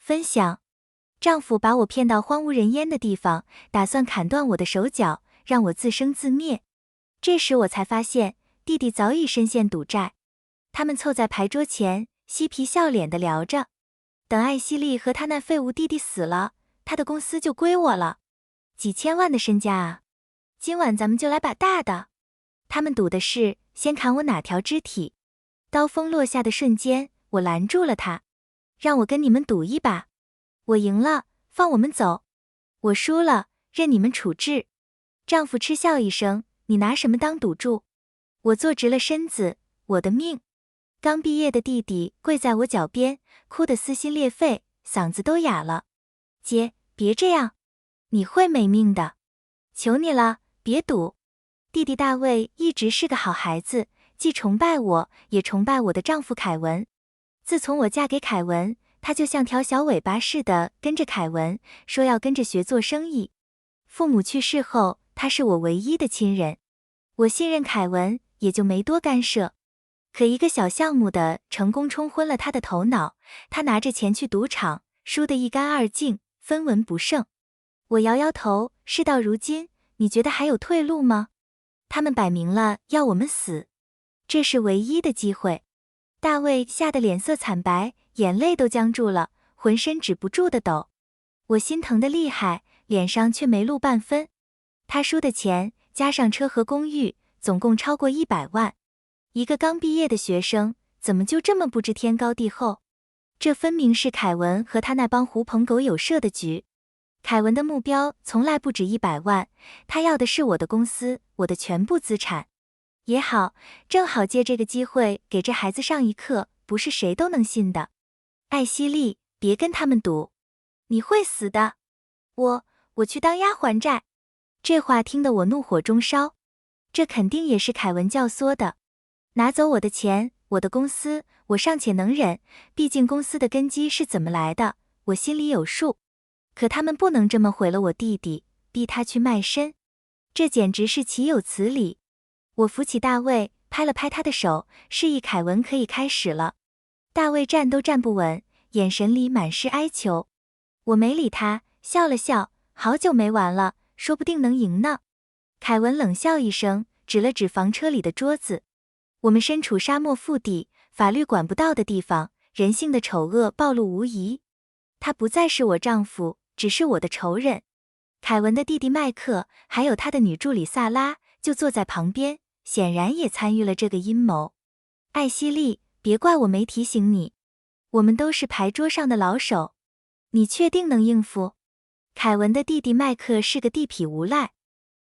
分享。丈夫把我骗到荒无人烟的地方，打算砍断我的手脚，让我自生自灭。这时我才发现，弟弟早已深陷赌债。他们凑在牌桌前，嬉皮笑脸地聊着。等艾希莉和他那废物弟弟死了，他的公司就归我了，几千万的身家啊！今晚咱们就来把大的。他们赌的是先砍我哪条肢体。刀锋落下的瞬间，我拦住了他，让我跟你们赌一把。我赢了，放我们走；我输了，任你们处置。丈夫嗤笑一声，你拿什么当赌注？我坐直了身子，我的命。刚毕业的弟弟跪在我脚边，哭得撕心裂肺，嗓子都哑了。姐，别这样，你会没命的，求你了，别赌。弟弟大卫一直是个好孩子，既崇拜我，也崇拜我的丈夫凯文。自从我嫁给凯文，他就像条小尾巴似的跟着凯文，说要跟着学做生意。父母去世后，他是我唯一的亲人。我信任凯文，也就没多干涉。可一个小项目的成功冲昏了他的头脑，他拿着钱去赌场，输得一干二净，分文不剩。我摇摇头，事到如今，你觉得还有退路吗？他们摆明了要我们死，这是唯一的机会。大卫吓得脸色惨白，眼泪都僵住了，浑身止不住的抖。我心疼得厉害，脸上却没露半分。他输的钱加上车和公寓，总共超过100万。一个刚毕业的学生，怎么就这么不知天高地厚？这分明是凯文和他那帮狐朋狗友设的局。凯文的目标从来不止100万，他要的是我的公司，我的全部资产。也好，正好借这个机会给这孩子上一课，不是谁都能信的。艾希莉，别跟他们赌，你会死的。我去当丫还债。这话听得我怒火中烧，这肯定也是凯文教唆的。拿走我的钱，我的公司，我尚且能忍，毕竟公司的根基是怎么来的，我心里有数。可他们不能这么毁了我弟弟，逼他去卖身，这简直是岂有此理。我扶起大卫，拍了拍他的手，示意凯文可以开始了。大卫站都站不稳，眼神里满是哀求。我没理他，笑了笑，好久没玩了，说不定能赢呢。凯文冷笑一声，指了指房车里的桌子。我们身处沙漠腹地，法律管不到的地方，人性的丑恶暴露无遗。他不再是我丈夫，只是我的仇人。凯文的弟弟麦克，还有他的女助理萨拉，就坐在旁边，显然也参与了这个阴谋。艾希莉，别怪我没提醒你，我们都是牌桌上的老手，你确定能应付？凯文的弟弟麦克是个地痞无赖，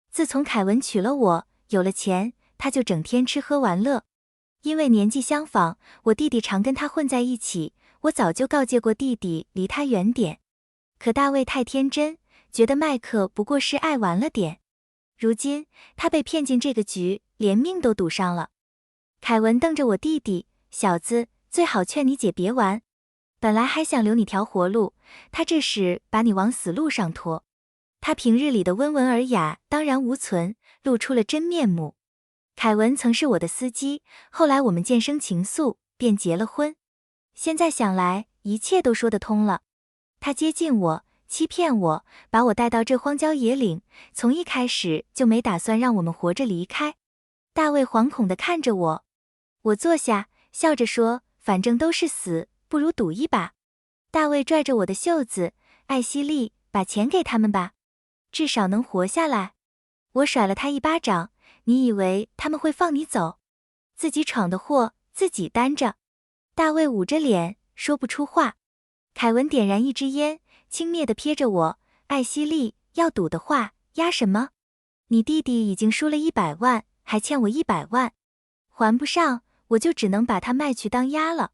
自从凯文娶了我，有了钱，他就整天吃喝玩乐。因为年纪相仿，我弟弟常跟他混在一起，我早就告诫过弟弟离他远点。可大卫太天真，觉得麦克不过是爱玩了点。如今他被骗进这个局，连命都赌上了。凯文瞪着我弟弟，小子，最好劝你姐别玩。本来还想留你条活路，他这时把你往死路上拖。他平日里的温文尔雅当然无存，露出了真面目。凯文曾是我的司机，后来我们渐生情愫，便结了婚。现在想来，一切都说得通了。他接近我，欺骗我，把我带到这荒郊野岭，从一开始就没打算让我们活着离开。大卫惶恐地看着我，我坐下，笑着说，反正都是死，不如赌一把。大卫拽着我的袖子，艾希莉，把钱给他们吧，至少能活下来。我甩了他一巴掌，你以为他们会放你走？自己闯的祸，自己担着。大卫捂着脸，说不出话。凯文点燃一支烟，轻蔑地瞥着我，艾希莉，要赌的话，押什么？你弟弟已经输了100万，还欠我100万，还不上，我就只能把他卖去当押了。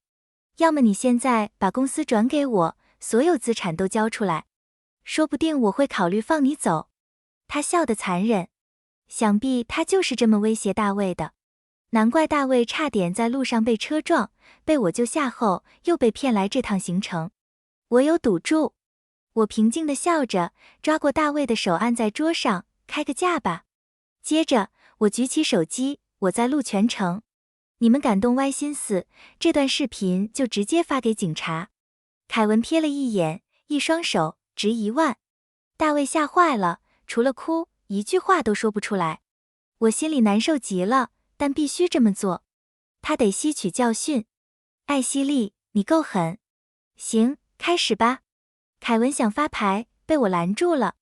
要么你现在把公司转给我，所有资产都交出来，说不定我会考虑放你走。他笑得残忍，想必他就是这么威胁大卫的。难怪大卫差点在路上被车撞，被我救下后又被骗来这趟行程。我有赌注。我平静地笑着，抓过大卫的手按在桌上，开个价吧。接着我举起手机，我在录全程。你们敢动歪心思，这段视频就直接发给警察。凯文瞥了一眼，一双手值1万。大卫吓坏了，除了哭，一句话都说不出来。我心里难受极了，但必须这么做。他得吸取教训。艾希莉，你够狠。行，开始吧。凯文想发牌，被我拦住了。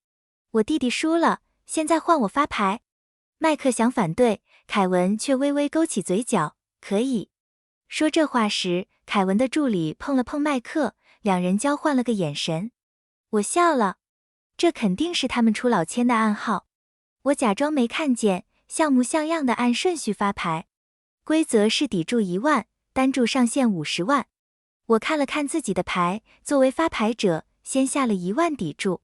我弟弟输了，现在换我发牌。麦克想反对，凯文却微微勾起嘴角，可以。说这话时，凯文的助理碰了碰麦克，两人交换了个眼神。我笑了，这肯定是他们出老千的暗号。我假装没看见，像模像样的按顺序发牌。规则是底注1万，单注上限50万。我看了看自己的牌，作为发牌者，先下了1万底注。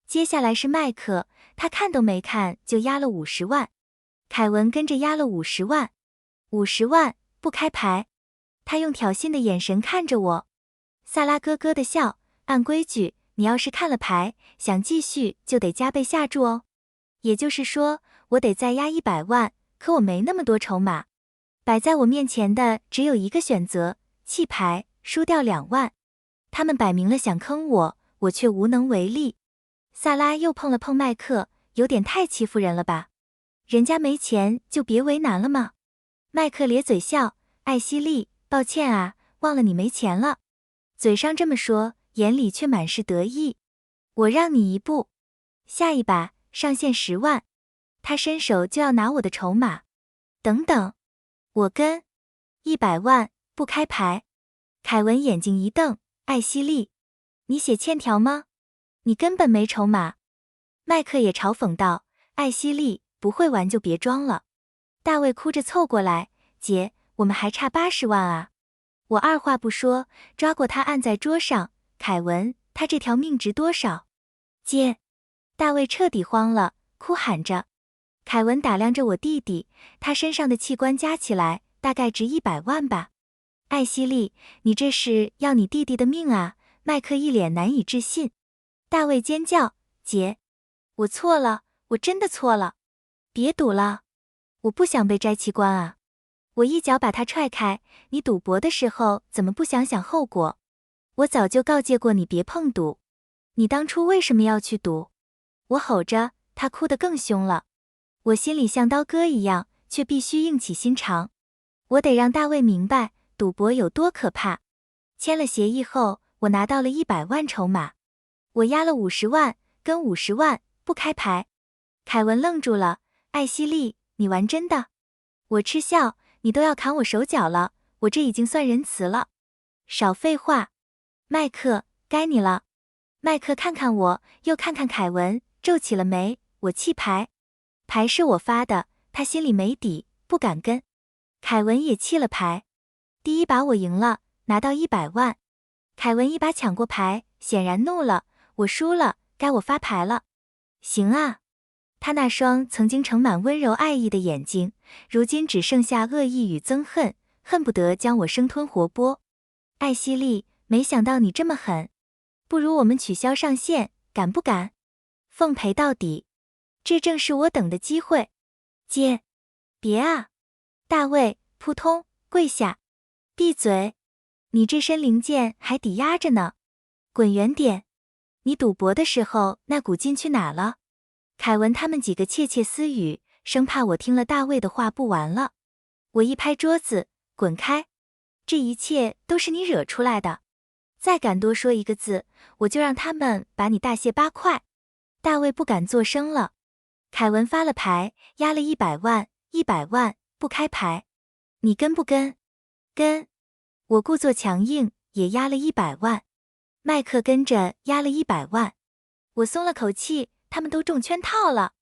接下来是麦克，他看都没看就压了50万。凯文跟着压了50万。50万，不开牌。他用挑衅的眼神看着我。萨拉咯咯的笑，按规矩，你要是看了牌，想继续就得加倍下注哦。也就是说，我得再压100万，可我没那么多筹码。摆在我面前的只有一个选择，弃牌，输掉2万。他们摆明了想坑我，我却无能为力。萨拉又碰了碰麦克，有点太欺负人了吧？人家没钱就别为难了嘛。麦克咧嘴笑，艾希莉，抱歉啊，忘了你没钱了。嘴上这么说，眼里却满是得意。我让你一步。下一把，上限10万。他伸手就要拿我的筹码。等等。我跟100万，不开牌。凯文眼睛一瞪，艾希莉，你写欠条吗？你根本没筹码。麦克也嘲讽道，艾希莉，不会玩就别装了。大卫哭着凑过来，姐，我们还差80万啊。我二话不说，抓过他按在桌上。凯文，他这条命值多少？姐。大卫彻底慌了，哭喊着。凯文打量着我弟弟，他身上的器官加起来大概值100万吧。艾希莉，你这是要你弟弟的命啊！麦克一脸难以置信。大卫尖叫，姐，我错了，我真的错了。别赌了，我不想被摘器官啊。我一脚把他踹开，你赌博的时候怎么不想想后果？我早就告诫过你别碰赌。你当初为什么要去赌？我吼着，他哭得更凶了。我心里像刀割一样，却必须硬起心肠。我得让大卫明白赌博有多可怕。签了协议后，我拿到了100万筹码。我压了50万，跟50万，不开牌。凯文愣住了，艾希莉，你玩真的？我嗤笑，你都要砍我手脚了，我这已经算仁慈了。少废话。麦克，该你了。麦克看看我，又看看凯文，皱起了眉。我弃牌。牌是我发的，他心里没底，不敢跟。凯文也弃了牌。第一把我赢了，拿到100万。凯文一把抢过牌，显然怒了。我输了，该我发牌了。行啊。他那双曾经盛满温柔爱意的眼睛，如今只剩下恶意与憎恨，恨不得将我生吞活剥。艾希莉，没想到你这么狠。不如我们取消上限，敢不敢？奉陪到底。这正是我等的机会。姐，别啊！大卫，扑通，跪下。闭嘴！你这身零件还抵押着呢。滚远点！你赌博的时候那股劲去哪了？凯文他们几个窃窃私语，生怕我听了大卫的话不完了。我一拍桌子，滚开！这一切都是你惹出来的。再敢多说一个字，我就让他们把你大卸8块。大卫不敢作声了。凯文发了牌，压了100万，100万，不开牌。你跟不跟？跟。我故作强硬，也压了100万。麦克跟着压了100万。我松了口气，他们都中圈套了。